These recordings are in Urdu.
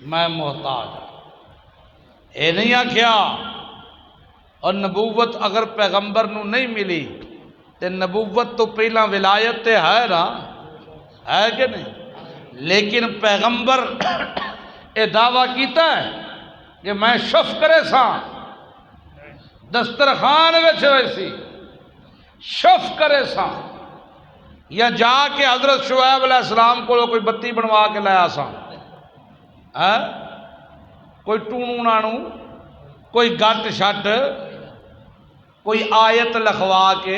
میں محتاج ہوں۔ اے نہیں آکھیا اور نبوت اگر پیغمبر نو نہیں ملی تے نبوت تو پہلا ولایت تے ہے نا، ہے کہ نہیں؟ لیکن پیغمبر اے دعویٰ کیتا ہے کہ میں شف کرے ساں دسترخوان وچ ویسی شف کرے ساں، یا جا کے حضرت شعیب علیہ السلام کو کوئی بتی بنوا کے لایا ساں، کوئی ٹونو نانو، کوئی گٹ شٹ، کوئی آیت لکھوا کے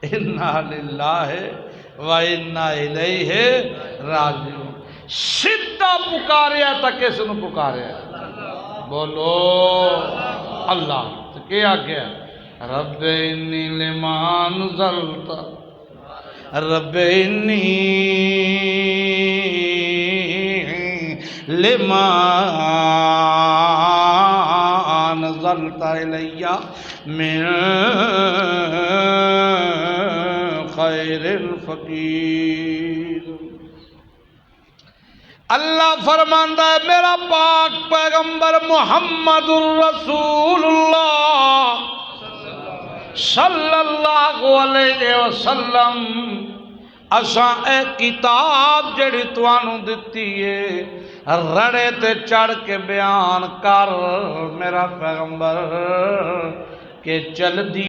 انا للہ و انا الیہ راجعون سدھا پکاریا تا کس نو پکاریا؟ بولو اللہ تو کیا کیا؟ رب انی لما نزلت، رب انی لما نزلت الی من خیر الفقیر۔ اللہ فرماندہ ہے میرا پاک پیغمبر محمد الرسول اللہ صلی اللہ علیہ وسلم اساں اے کتاب جڑی توانوں دتی ہے رڑے تے چڑھ کے بیان کر میرا پیغمبر کہ چل دی